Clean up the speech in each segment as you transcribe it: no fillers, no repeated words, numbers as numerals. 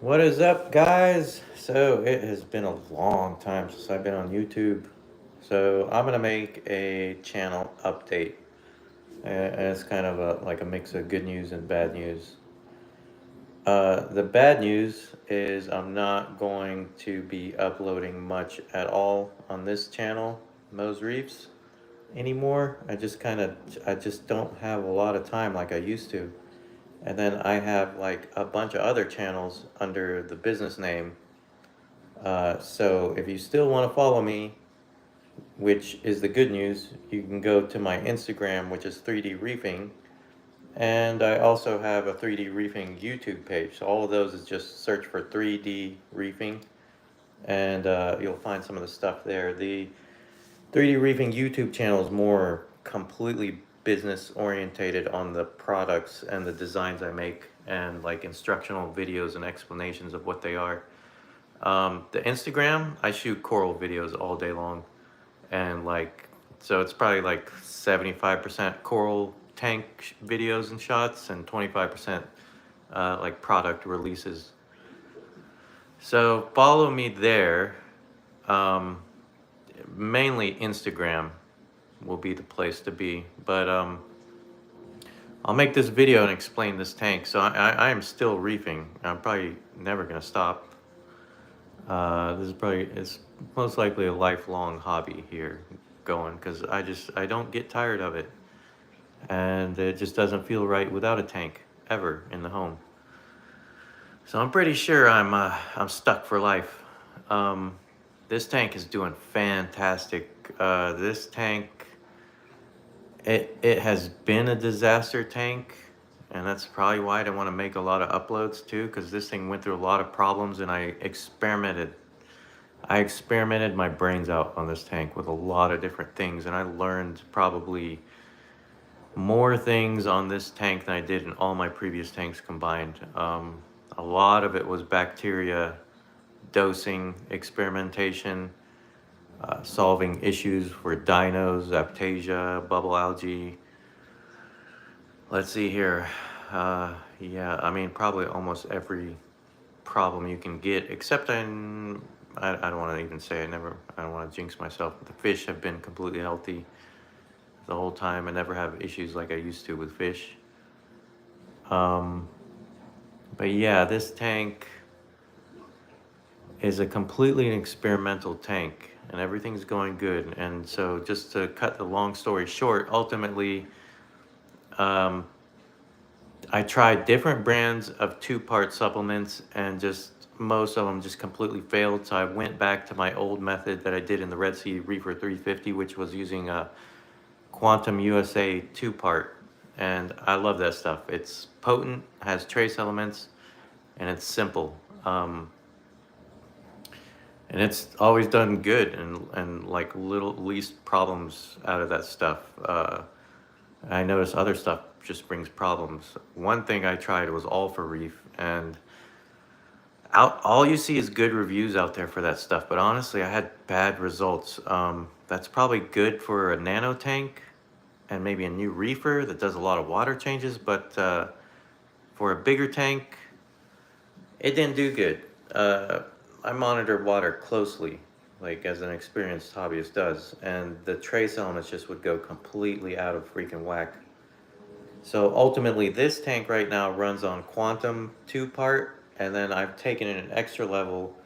What is up, guys? So it has been a long time since I've been on YouTube. So I'm gonna make a channel update. And it's kind of like a mix of good news and bad news. The bad news is I'm not going to be uploading much at all on this channel, Mo's Reefs, anymore. I just don't have a lot of time like I used to. And then I have like a bunch of other channels under the business name. So if you still want to follow me, which is the good news, you can go to my Instagram, which is 3D Reefing. And I also have a 3D Reefing YouTube page. So all of those is just search for 3D Reefing, and you'll find some of the stuff there. The 3D Reefing YouTube channel is more completely business orientated on the products and the designs I make, and like instructional videos and explanations of what they are. The Instagram, I shoot coral videos all day long, and so it's probably like 75% coral tank videos and shots, and 25% like product releases. So follow me there. Um, Mainly Instagram will be the place to be, but I'll make this video and explain this tank. So I am still reefing. I'm probably never gonna stop. It's most likely a lifelong hobby here going, because I don't get tired of it, and it just doesn't feel right without a tank ever in the home. So I'm pretty sure I'm stuck for life. This tank is doing fantastic. This tank, it has been a disaster tank, and that's probably why I didn't want to make a lot of uploads too, because this thing went through a lot of problems, and I experimented my brains out on this tank with a lot of different things, and I learned probably more things on this tank than I did in all my previous tanks combined. A lot of it was bacteria, dosing, experimentation, solving issues for dinos, aptasia, bubble algae. Let's see here. Yeah, I mean, probably almost every problem you can get, except I don't want to even say, I don't want to jinx myself, but the fish have been completely healthy the whole time. I never have issues like I used to with fish. But yeah, this tank is a completely experimental tank, and everything's going good. And so, just to cut the long story short, ultimately, I tried different brands of 2-part supplements, and just most of them just completely failed. So I went back to my old method that I did in the Red Sea Reefer 350, which was using a Quantum USA 2-part. And I love that stuff. It's potent, has trace elements, and it's simple. And it's always done good, and like least problems out of that stuff. I notice other stuff just brings problems. One thing I tried was all for Reef, and all you see is good reviews out there for that stuff, but honestly I had bad results. That's probably good for a nano tank and maybe a new reefer that does a lot of water changes, but for a bigger tank, it didn't do good. I monitored water closely, like as an experienced hobbyist does, and the trace elements just would go completely out of freaking whack. So ultimately, this tank right now runs on Quantum 2-part, and then I've taken it an extra level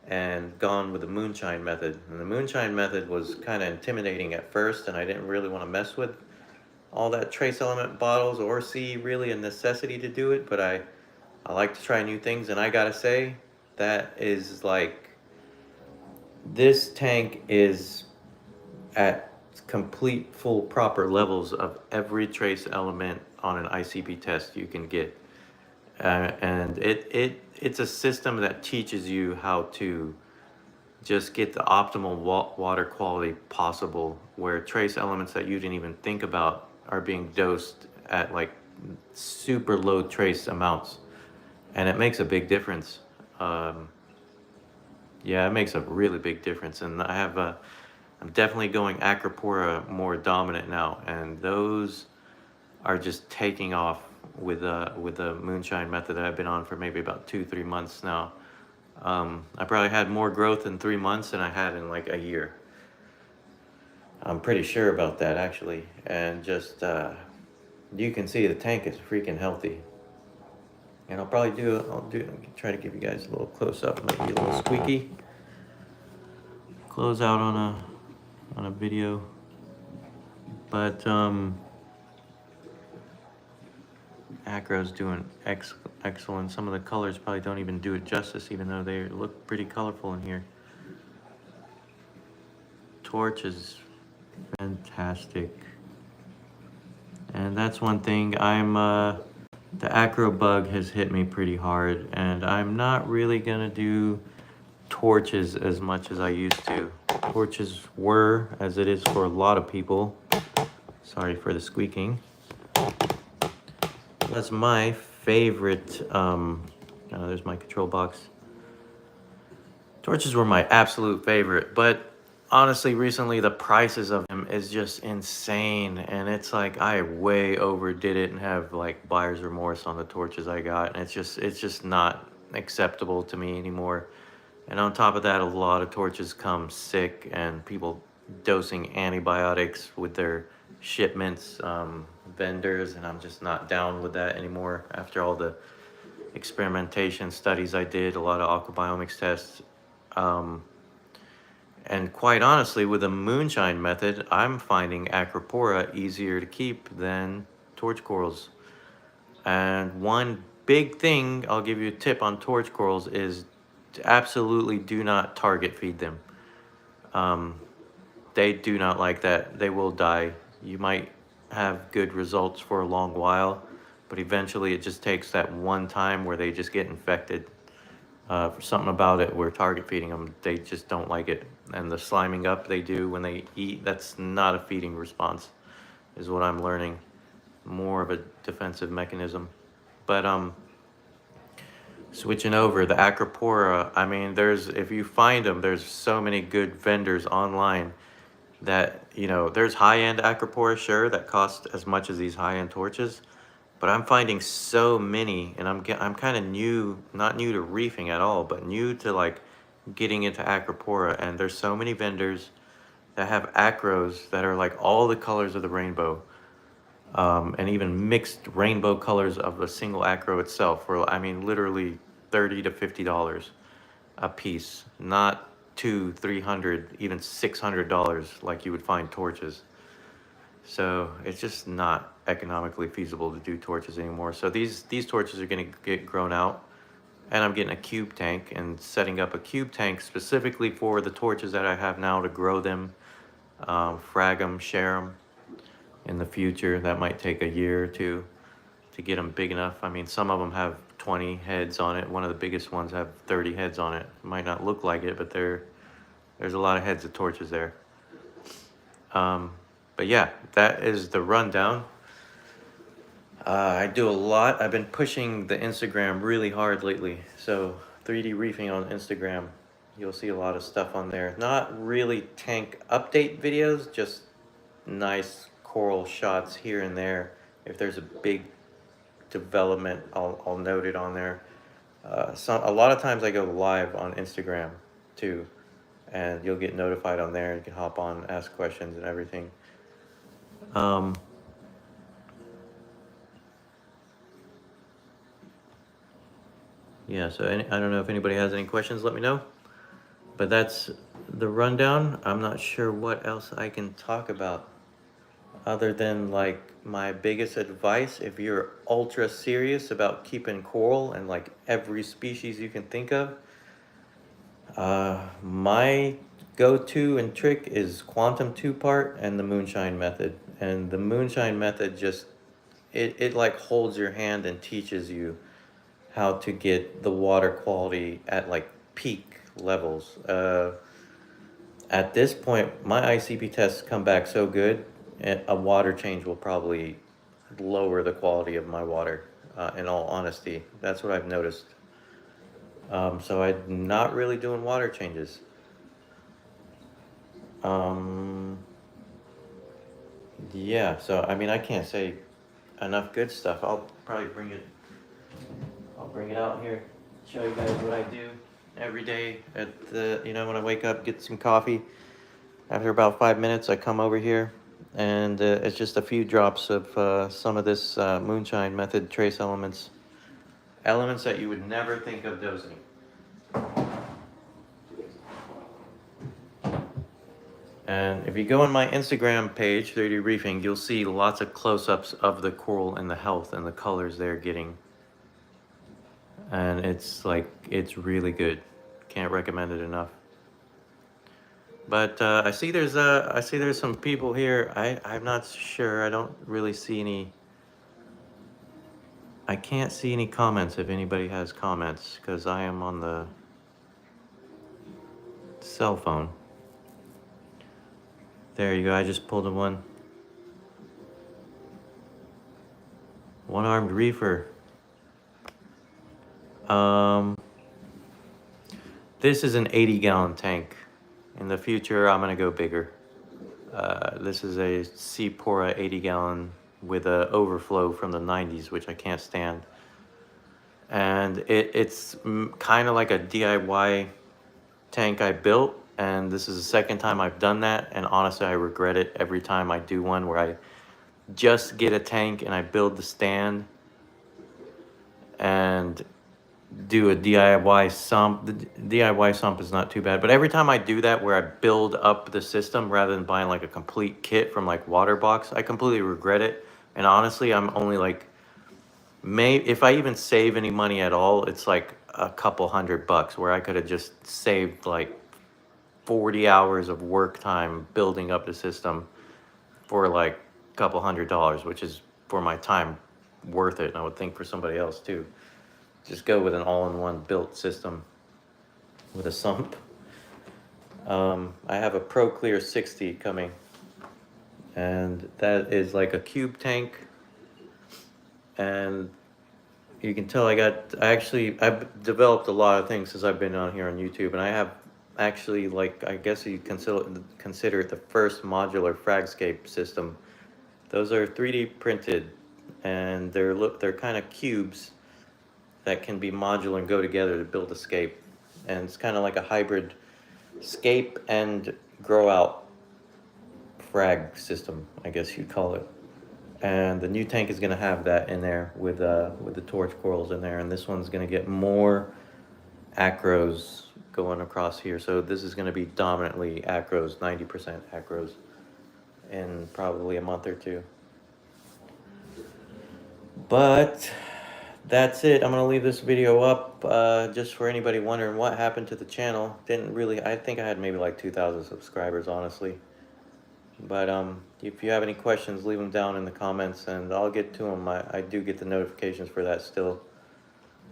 and gone with the moonshine method. And the moonshine method was kind of intimidating at first, and I didn't really want to mess with all that trace element bottles or see really a necessity to do it, but I like to try new things, and I gotta say, that is like, this tank is at complete full proper levels of every trace element on an ICP test you can get. And it's a system that teaches you how to just get the optimal water quality possible, where trace elements that you didn't even think about are being dosed at like super low trace amounts, and it makes a big difference. Yeah, it makes a really big difference, and I'm definitely going acropora more dominant now, and those are just taking off with the moonshine method that I've been on for maybe about 2-3 months now. I probably had more growth in 3 months than I had in like a year. I'm pretty sure about that actually. And just you can see the tank is freaking healthy. And I'll try to give you guys a little close up, maybe a little squeaky. Close out on a video. But Acro's doing excellent. Some of the colors probably don't even do it justice, even though they look pretty colorful in here. Torch is fantastic. And that's one thing the acro bug has hit me pretty hard, and I'm not really gonna do torches as much as I used to. Torches were, as it is for a lot of people, sorry for the squeaking, that's my favorite. There's my control box. Torches were my absolute favorite, but honestly, recently the prices of them is just insane, and it's like I way overdid it and have like buyer's remorse on the torches I got, and it's just not acceptable to me anymore. And on top of that, a lot of torches come sick, and people dosing antibiotics with their shipments, vendors, and I'm just not down with that anymore after all the experimentation studies I did, a lot of aquabiomics tests. And quite honestly, with the moonshine method, I'm finding acropora easier to keep than torch corals. And one big thing, I'll give you a tip on torch corals, is to absolutely do not target feed them. They do not like that. They will die. You might have good results for a long while, but eventually it just takes that one time where they just get infected. For something about it, where target feeding them, they just don't like it. And the sliming up they do when they eat, that's not a feeding response, is what I'm learning. More of a defensive mechanism. But switching over, the acropora, I mean, if you find them, there's so many good vendors online that, you know, there's high-end acropora, sure, that cost as much as these high-end torches. But I'm finding so many, and I'm kind of new, not new to reefing at all, but new to like getting into acropora. And there's so many vendors that have acros that are like all the colors of the rainbow, and even mixed rainbow colors of a single acro itself for, I mean, literally $30 to $50 a piece, not $200, $300, even $600 like you would find torches. So it's just not economically feasible to do torches anymore. So these torches are going to get grown out, and I'm getting a cube tank and setting up a cube tank specifically for the torches that I have now to grow them, frag them, share them in the future. That might take a year or two to get them big enough. I mean, some of them have 20 heads on it. One of the biggest ones have 30 heads on it. It might not look like it, but there's a lot of heads of torches there. But yeah, that is the rundown. I do a lot. I've been pushing the Instagram really hard lately. So 3D Reefing on Instagram, you'll see a lot of stuff on there. Not really tank update videos, just nice coral shots here and there. If there's a big development, I'll note it on there. A lot of times I go live on Instagram too, and you'll get notified on there. You can hop on, ask questions and everything. Yeah, so I don't know if anybody has any questions, let me know. But that's the rundown. I'm not sure what else I can talk about other than like my biggest advice. If you're ultra serious about keeping coral and like every species you can think of, my go-to and trick is quantum two-part and the moonshine method. And the moonshine method just, it like holds your hand and teaches you how to get the water quality at like peak levels. At this point, my ICP tests come back so good, a water change will probably lower the quality of my water, in all honesty. That's what I've noticed. So I'm not really doing water changes. Yeah, so I mean, I can't say enough good stuff. I'll probably bring it. I'll bring it out here, show you guys what I do every day at the, you know, when I wake up, get some coffee. After about 5 minutes, I come over here, and it's just a few drops of some of this moonshine method trace elements. Elements that you would never think of dosing. And if you go on my Instagram page, 3D Reefing, you'll see lots of close-ups of the coral and the health and the colors they're getting. And it's like, it's really good. Can't recommend it enough. But I see there's some people here. I'm not sure. I don't really see any. I can't see any comments if anybody has comments, because I am on the cell phone. There you go. I just pulled a one. One-armed reefer. This is an 80-gallon tank. In the future, I'm gonna go bigger. This is a acropora 80-gallon with an overflow from the 90s, which I can't stand. And it's kind of like a DIY tank I built, and this is the second time I've done that, and honestly I regret it every time I do one where I just get a tank and I build the stand and do a DIY sump. The DIY sump is not too bad, but every time I do that where I build up the system rather than buying like a complete kit from like Waterbox, I completely regret it. And honestly, I'm only like, if I even save any money at all, it's like a couple $100 where I could have just saved like 40 hours of work time building up the system for like a couple $100, which is for my time worth it. And I would think for somebody else too. Just go with an all-in-one built system with a sump. I have a Pro Clear 60 coming, and that is like a cube tank. And you can tell I've developed a lot of things since I've been on here on YouTube, and I have actually, like, I guess you consider it the first modular fragscape system. Those are 3D printed, and they're kind of cubes that can be modular and go together to build a scape. And it's kind of like a hybrid scape and grow out frag system, I guess you'd call it. And the new tank is going to have that in there with the torch corals in there, and this one's going to get more acros going across here. So this is going to be dominantly acros, 90% acros, in probably a month or two. But that's it. I'm gonna leave this video up just for anybody wondering what happened to the channel. I think I had maybe like 2,000 subscribers, honestly. But if you have any questions, leave them down in the comments and I'll get to them. I do get the notifications for that still.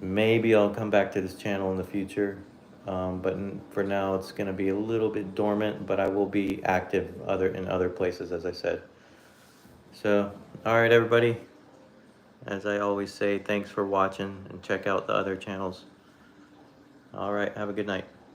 Maybe I'll come back to this channel in the future, but for now it's gonna be a little bit dormant, but I will be active in other places, as I said. So, all right, everybody. As I always say, thanks for watching, and check out the other channels. All right, have a good night.